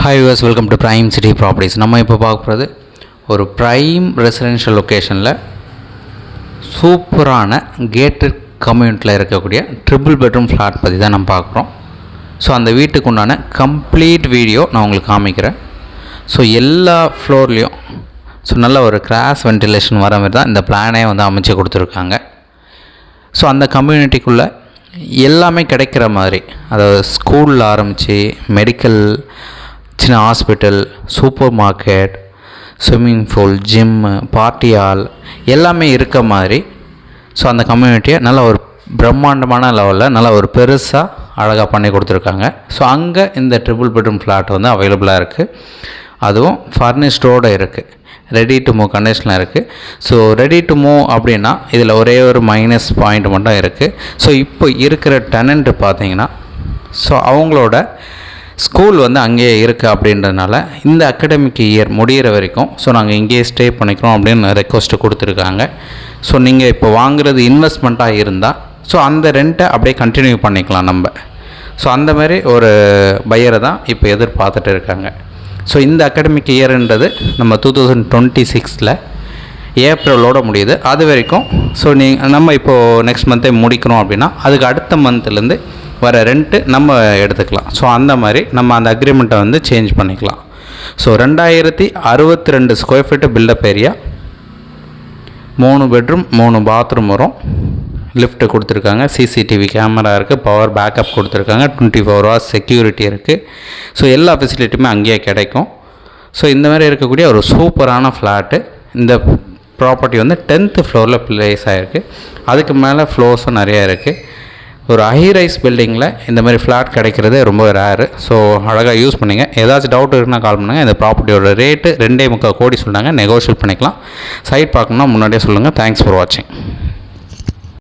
Hi use welcome to prime city properties. நம்ம இப்போ பார்க்க போகிறது ஒரு ப்ரைம் ரெசிடென்ஷியல் லொக்கேஷனில் சூப்பரான கேட்டட் கம்யூனிட்டியில் இருக்கக்கூடிய ட்ரிபிள் பெட்ரூம் ஃப்ளாட் பற்றி தான் நம்ம பார்க்குறோம். ஸோ அந்த வீட்டுக்கு உண்டான கம்ப்ளீட் வீடியோ நான் உங்களுக்கு காமிக்கிறேன். ஸோ எல்லா ஃப்ளோர்லேயும் நல்ல ஒரு கிராஸ் வென்டிலேஷன் வர மாதிரி தான் இந்த பிளானே அமைச்சு கொடுத்துருக்காங்க. ஸோ அந்த கம்யூனிட்டிக்குள்ளே எல்லாமே கிடைக்கிற மாதிரி, அதாவது ஸ்கூலில் ஆரம்பித்து மெடிக்கல், சின்ன hospital, super market, swimming pool, gym, party hall எல்லாமே இருக்க மாதிரி ஸோ அந்த கம்யூனிட்டியை நல்ல ஒரு பிரம்மாண்டமான லெவலில் நல்ல ஒரு பெருசாக அழகாக பண்ணி கொடுத்துருக்காங்க. ஸோ அங்கே இந்த ட்ரிபிள் பெட்ரூம் ஃப்ளாட் அவைலபிளாக இருக்குது. அதுவும் ஃபர்னிஷ்டோடு இருக்குது, ரெடி டு மூவ் கண்டிஷனில் இருக்குது. ஸோ ரெடி டு மூவ் அப்படின்னா இதில் ஒரே ஒரு மைனஸ் பாயிண்ட் மட்டும் இருக்குது. ஸோ இப்போ இருக்கிற டெனண்ட்டு பார்த்திங்கன்னா ஸோ அவங்களோட ஸ்கூல் அங்கேயே இருக்குது அப்படின்றதுனால இந்த அகாடமிக் இயர் முடிகிற வரைக்கும் ஸோ நாங்கள் இங்கேயே ஸ்டே பண்ணிக்கிறோம் அப்படின்னு ரெக்வஸ்ட்டு கொடுத்துருக்காங்க. ஸோ நீங்கள் இப்போ வாங்குறது இன்வெஸ்ட்மெண்ட்டாக இருந்தால் ஸோ அந்த ரெண்ட்டை அப்படியே கண்டினியூ பண்ணிக்கலாம் நம்ம. ஸோ அந்த மாதிரி ஒரு பையரை தான் இப்போ எதிர்பார்த்துட்டு இருக்காங்க. ஸோ இந்த அகாடமிக் இயர்ன்றது நம்ம 2026 ஏப்ரலோடு முடியுது. அது வரைக்கும் ஸோ நம்ம இப்போது நெக்ஸ்ட் மந்த்தே முடிக்கிறோம் அப்படின்னா அதுக்கு அடுத்த மந்த்லேருந்து வர ரெண்ட்டு நம்ம எடுத்துக்கலாம். ஸோ அந்த மாதிரி நம்ம அந்த அக்ரிமெண்ட்டை சேஞ்ச் பண்ணிக்கலாம். So 2062 square feet build up area, 3 bedroom 3 bathroom வரும், லிஃப்ட்டு கொடுத்துருக்காங்க, சிசிடிவி கேமரா இருக்குது, பவர் பேக்கப் கொடுத்துருக்காங்க, 24 hours செக்யூரிட்டி இருக்குது. ஸோ எல்லா ஃபெசிலிட்டியுமே அங்கேயே கிடைக்கும். ஸோ இந்த மாதிரி இருக்கக்கூடிய ஒரு சூப்பரான ஃப்ளாட்டு. இந்த ப்ராப்பர்ட்டி 10th ஃப்ளோரில் ப்ளேஸ் ஆகிருக்கு. அதுக்கு மேலே ஃப்ளோர்ஸும் நிறையா இருக்குது. ஒரு ஹை ரைஸ் பில்டிங்கில் இந்த மாதிரி ஃப்ளாட் கிடைக்கிறது ரொம்ப ரேரு. ஸோ அழகாக யூஸ் பண்ணிங்க. ஏதாச்சும் டவுட் இருக்குன்னா கால் பண்ணுங்கள். இந்த ப்ராப்பர்ட்டியோட ரேட்டு 2.25 கோடி சொன்னாங்க, நெகோஷியேட் பண்ணிக்கலாம். சைட் பார்க்கணுன்னா முன்னாடியே சொல்லுங்கள். தேங்க்ஸ் ஃபார் வாட்சிங்.